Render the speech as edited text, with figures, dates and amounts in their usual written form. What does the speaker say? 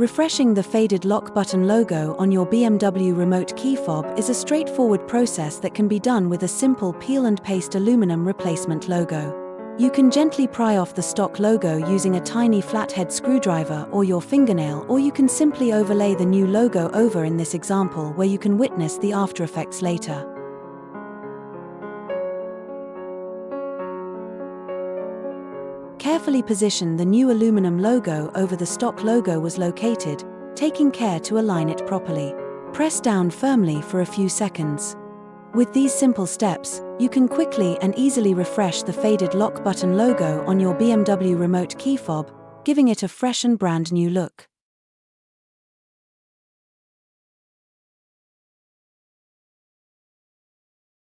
Refreshing the faded lock button logo on your BMW remote key fob is a straightforward process that can be done with a simple peel and paste aluminum replacement logo. You can gently pry off the stock logo using a tiny flathead screwdriver or your fingernail, or you can simply overlay the new logo over in this example where you can witness the after effects later. Carefully position the new aluminum logo over the stock logo was located, taking care to align it properly. Press down firmly for a few seconds. With these simple steps, you can quickly and easily refresh the faded lock button logo on your BMW remote key fob, giving it a fresh and brand new look.